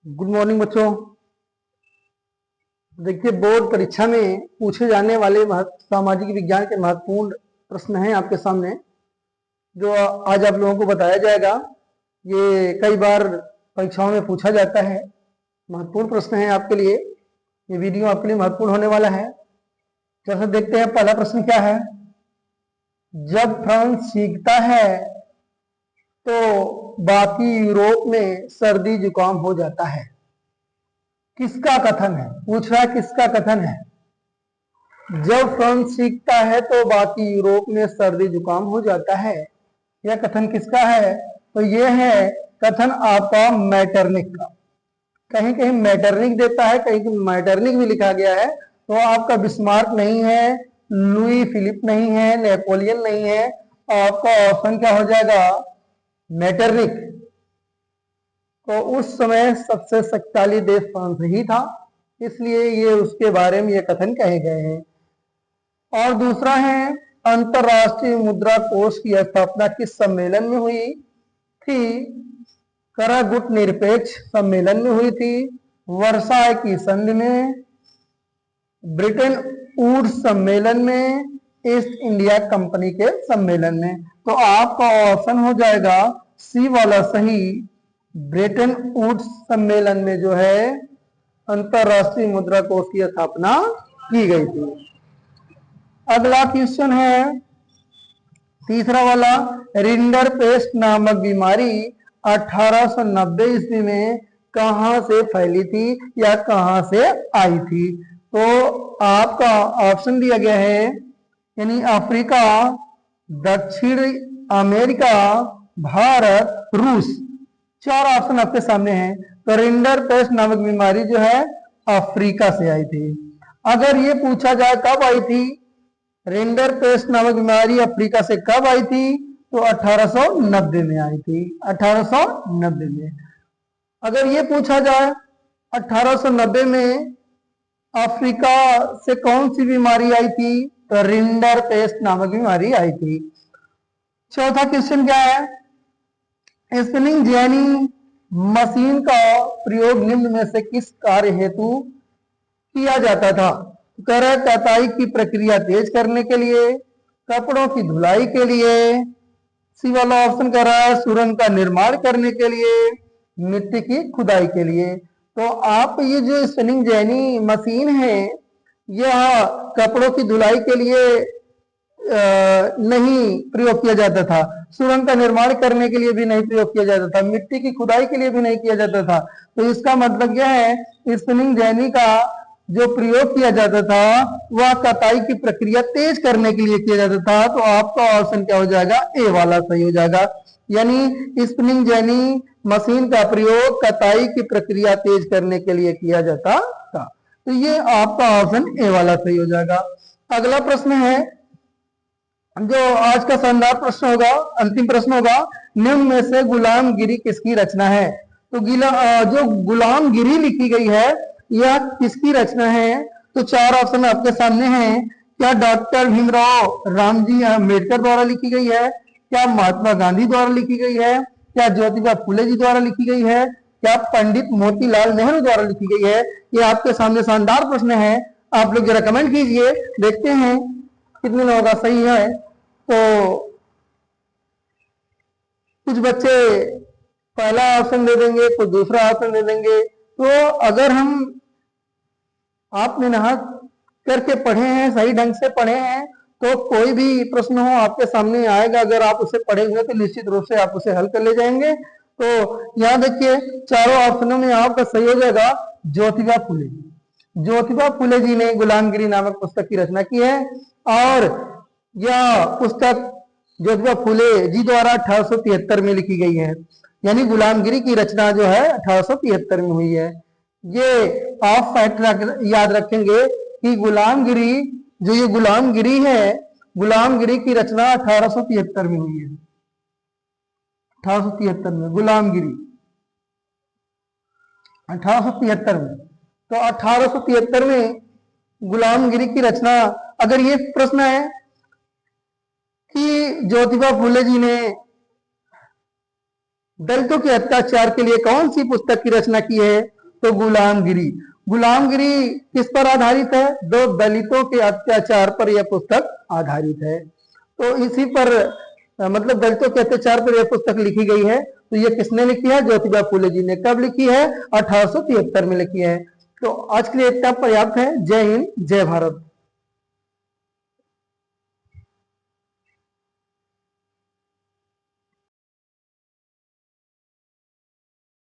Good morning बच्चों। देखिए, board परीक्षा में पूछे जाने वाले सामाजिक विज्ञान के महत्वपूर्ण प्रश्न हैं आपके सामने, जो आज आप लोगों को बताया जाएगा। ये कई बार परीक्षाओं में पूछा जाता है, महत्वपूर्ण प्रश्न है आपके लिए। ये वीडियो आपके लिए महत्वपूर्ण होने वाला है। जैसे देखते हैं, पहला प्रश्न क्या है। जब फ्रांस सीखता है तो बाकी यूरोप में सर्दी जुकाम हो जाता है। किसका कथन है? पूछ रहा है किसका कथन है। जब फ्रांस सीखता है तो बाकी यूरोप में सर्दी जुकाम हो जाता है। यह कथन किसका है? तो यह है कथन आपका मैटरनिक का। कहीं कहीं मैटरनिक देता है, कहीं कहीं मैटरनिक भी लिखा गया है। तो आपका बिस्मार्क नहीं है, लुई फिलिप नहीं है, नेपोलियन नहीं है। आपका ऑप्शन क्या हो जाएगा? मैटरनिक। तो उस समय सबसे शक्तिशाली देश फ्रांस ही था, इसलिए ये उसके बारे में ये कथन कहे गए हैं। और दूसरा है, अंतरराष्ट्रीय मुद्रा कोष की स्थापना किस सम्मेलन में हुई थी? करागुट निरपेक्ष सम्मेलन में हुई थी, वर्साय की संधि में, ब्रिटेन वुड्स सम्मेलन में, ईस्ट इंडिया कंपनी के सम्मेलन में। तो आपका ऑप्शन हो जाएगा सी वाला सही। ब्रिटेन वुड्स सम्मेलन में जो है अंतरराष्ट्रीय मुद्रा कोष की स्थापना की गई थी। अगला क्वेश्चन है तीसरा वाला। रिंडरपेस्ट नामक बीमारी 1890 ईस्वी में कहां से फैली थी या कहां से आई थी? तो आपका ऑप्शन दिया गया है, यानी अफ्रीका, दक्षिण अमेरिका, भारत, रूस। चार ऑप्शन आपके सामने हैं। तो रिंडरपेस्ट नामक बीमारी जो है अफ्रीका से आई थी। अगर ये पूछा जाए कब आई थी, रिंडरपेस्ट नामक बीमारी अफ्रीका से कब आई थी, तो 1890 में आई थी। 1890 में। अगर ये पूछा जाए 1890 में अफ्रीका से कौन सी बीमारी आई थी, तो रिंडरपेस्ट नामक बीमारी आई थी। चौथा क्वेश्चन क्या है। स्पिनिंग जेनी मशीन का प्रयोग निम्न में से किस कार्य हेतु किया जाता था? करह कताई की प्रक्रिया तेज करने के लिए, कपड़ों की धुलाई के लिए, सी वाला ऑप्शन कर रहा है सुरंग का निर्माण करने के लिए, मिट्टी की खुदाई के लिए। तो आप ये जो स्पिनिंग जेनी मशीन है, यह कपड़ों की धुलाई के लिए नहीं प्रयोग किया जाता था, सुरंग का निर्माण करने के लिए भी नहीं प्रयोग किया जाता था, मिट्टी की खुदाई के लिए भी नहीं किया जाता था। तो इसका मतलब यह है स्पिनिंग जेनी का जो प्रयोग किया जाता था वह कताई की प्रक्रिया तेज करने के लिए किया जाता था। तो आपका ऑप्शन क्या हो जाएगा? ए वाला सही हो जाएगा। यानी स्पिनिंग जेनी मशीन का प्रयोग कताई की प्रक्रिया तेज करने के लिए किया जाता था। तो ये आपका ऑप्शन ए वाला सही हो जाएगा। अगला प्रश्न है, जो आज का शानदार प्रश्न होगा, अंतिम प्रश्न होगा। निम्न में से गुलामगिरी किसकी रचना है? तो जो गुलामगिरी लिखी गई है यह किसकी रचना है? तो चार ऑप्शन आपके सामने हैं। क्या डॉक्टर भीमराव रामजी अम्बेडकर द्वारा लिखी गई है? क्या महात्मा गांधी द्वारा लिखी गई है? क्या ज्योतिबा फुले जी द्वारा लिखी गई है? क्या पंडित मोतीलाल नेहरू द्वारा लिखी गई है? ये आपके सामने शानदार प्रश्न है। आप लोग जरा कमेंट कीजिए, देखते हैं कितने लोगों का सही है। तो कुछ बच्चे पहला ऑप्शन दे देंगे, कुछ दूसरा ऑप्शन दे देंगे। तो अगर हम आप मेहनत करके पढ़े हैं, सही ढंग से पढ़े हैं, तो कोई भी प्रश्न हो आपके सामने आएगा। अगर आप उसे पढ़े हुए तो निश्चित रूप से आप उसे हल कर ले जाएंगे। तो यहाँ देखिए, चारों ऑप्शनों में आपका सही हो जाएगा ज्योतिबा फुले। ज्योतिबा फुले जी ने गुलामगिरी नामक पुस्तक की रचना की है, और यह पुस्तक ज्योतिबा फुले जी द्वारा 1873 में लिखी गई है। यानी गुलामगिरी की रचना जो है 1873 में हुई है। ये आप फैक्ट याद रखेंगे कि गुलामगिरी, जो ये गुलामगिरी है, गुलामगिरी की रचना 1873 में हुई है। 1873 में गुलामगिरी, 1873 में। तो 1873 में गुलामगिरी की रचना। अगर ये प्रश्न है कि ज्योतिबा फुले जी ने दलितों के अत्याचार के लिए कौन सी पुस्तक की रचना की है, तो गुलामगिरी। गुलामगिरी किस पर आधारित है? दो दलितों के अत्याचार पर यह पुस्तक आधारित है। तो इसी पर मतलब दलितों के अत्याचार पर यह पुस्तक लिखी गई है। तो ये किसने लिखी है? ज्योतिबा फूले जी ने। कब लिखी है? 1873 में लिखी है। तो आज के लिए इतना पर्याप्त है। जय हिंद, जय भारत।